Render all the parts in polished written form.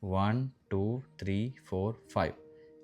1 2 3 4 5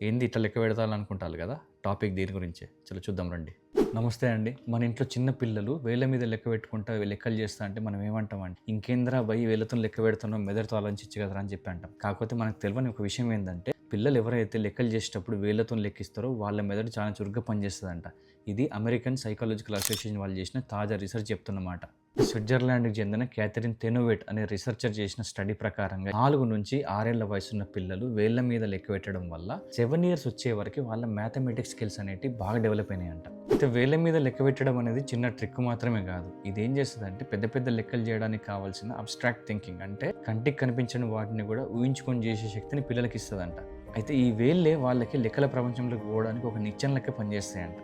ఏంది ఇట్లా లెక్క పెడతాలనుకుంటారు కదా. టాపిక్ దీని గురించే. చలో చూద్దాం రండి. నమస్తే అండి. మన ఇంట్లో చిన్న పిల్లలు వేళ్ళ మీద లెక్క పెట్టుకుంటా లెక్కలు చేస్తా అంటే మనం ఏమంటామండి, ఇంకేంద్రా భయ్ వేళ్ళతో లెక్క పెడుతున్నాం, మెదడుతో ఆలోచించు కదరా అని చెప్పి అంటాం. కాకపోతే మనకు తెలియని ఒక విషయం ఏంటంటే, పిల్లలు ఎవరైతే లెక్కలు చేసేటప్పుడు వేళ్ళతో లెక్కిస్తారో వాళ్ళ మెదడు చాలా చురుగ్గా పనిచేస్తుందంట. ఇది అమెరికన్ సైకాలజికల్ అసోసియేషన్ వాళ్ళు చేసిన తాజా రీసెర్చ్ చెప్తున్నమాట. స్విట్జర్లాండ్కి చెందిన క్యాథరిన్ తెనోవెట్ అనే రీసెర్చర్ చేసిన స్టడీ ప్రకారంగా 4 నుంచి 6 ఏళ్ల వయసున్న పిల్లలు వేళ్ల మీద లెక్క పెట్టడం వల్ల 7 ఇయర్స్ వచ్చే వరకు వాళ్ళ మ్యాథమెటిక్స్ స్కిల్స్ అనేవి బాగా డెవలప్ అయినాయంట. అయితే వేళ్ల మీద లెక్క పెట్టడం అనేది చిన్న ట్రిక్ మాత్రమే కాదు. ఇది ఏం చేస్తుందంటే పెద్ద పెద్ద లెక్కలు చేయడానికి కావాల్సిన అబ్స్ట్రాక్ట్ థింకింగ్, అంటే కంటికి కనిపించని వాటిని కూడా ఊహించుకొని చేసే శక్తిని పిల్లలకి ఇస్తుందంట. అయితే ఈ వేళ్ళే వాళ్ళకి లెక్కల ప్రపంచంలోకి పోవడానికి ఒక నిచ్చెన లెక్క పనిచేస్తాయంట.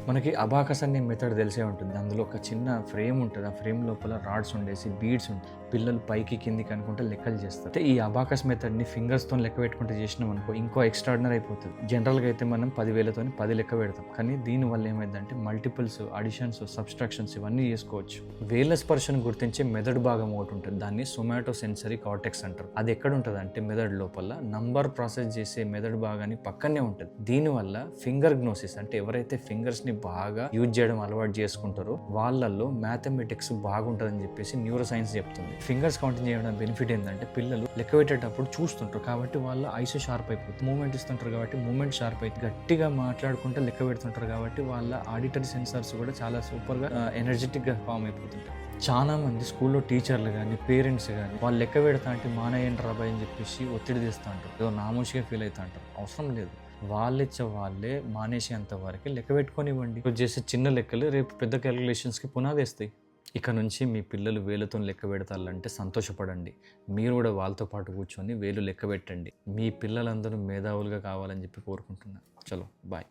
మనకి అబాకస్ అనే మెథడ్ తెలిసే ఉంటుంది. అందులో ఒక చిన్న ఫ్రేమ్ ఉంటుంది. ఆ ఫ్రేమ్ లోపల రాడ్స్ ఉండేసి బీడ్స్ ఉంటాయి. పిల్లలు పైకి కిందికి అనుకుంటే లెక్కలు చేస్తారు. అయితే ఈ అబాకస్ మెథడ్ని ఫింగర్స్తో లెక్క పెట్టుకుంటే చేసినాం అనుకో ఇంకో ఎక్స్ట్రాడినరీ అయిపోతుంది. జనరల్గా అయితే మనం 10 వేలతో 10 లెక్క పెడతాం. కానీ దీనివల్ల ఏమైందంటే మల్టిపుల్స్, అడిషన్స్, సబ్స్ట్రాక్షన్స్ ఇవన్నీ చేసుకోవచ్చు. వేళ్ళ స్పర్శను గుర్తించే మెదడు భాగం ఒకటి ఉంటుంది. దాన్ని సొమాటో సెన్సరీ కార్టెక్స్ అంటారు. అది ఎక్కడ ఉంటుంది అంటే మెదడు లోపల నంబర్ ప్రాసెస్ చేసే మెదడు భాగాన్ని పక్కనే ఉంటుంది. దీనివల్ల ఫింగర్ గ్నోసిస్, అంటే ఎవరైతే ఫింగర్స్ ని బాగా యూజ్ చేయడం అలవాటు చేసుకుంటారో వాళ్ళల్లో మ్యాథమెటిక్స్ బాగుంటుందని చెప్పేసి న్యూరో సైన్స్ చెప్తుంది. ఫింగర్స్ కౌంటింగ్ చేయడం బెనిఫిట్ ఏంటంటే పిల్లలు లెక్క పెట్టేటప్పుడు చూస్తుంటారు కాబట్టి వాళ్ళ ఐస్ షార్ప్ అయిపోతుంది. మూమెంట్ ఇస్తుంటారు కాబట్టి మూమెంట్ షార్ప్ అయితే, గట్టిగా మాట్లాడుకుంటే లెక్క పెడుతుంటారు కాబట్టి వాళ్ళ ఆడిటరీ సెన్సార్స్ కూడా చాలా సూపర్గా ఎనర్జెటిక్గా ఫామ్ అయిపోతుంటారు. చాలా మంది స్కూల్లో టీచర్లు కానీ పేరెంట్స్ కానీ వాళ్ళు లెక్క పెడతా అంటే మానేయండి రాబాయ్ అని చెప్పేసి ఒత్తిడి తెస్తూ ఉంటారు. ఏదో నామోషిగా ఫీల్ అవుతూ అంటారు. అవసరం లేదు. వాళ్ళే మానేసేంత వరకు లెక్క పెట్టుకొనివ్వండి. చేసే చిన్న లెక్కలు రేపు పెద్ద క్యాలిక్యులేషన్స్కి పునాదేస్తాయి. ఇక నుంచి మీ పిల్లలు వేలతో లెక్క పెడతారంటే సంతోషపడండి. మీరు కూడా వాళ్ళతో పాటు కూర్చొని వేలు లెక్క పెట్టండి. మీ పిల్లలందరూ మేధావులుగా కావాలని చెప్పి కోరుకుంటున్నాను. చలో బాయ్.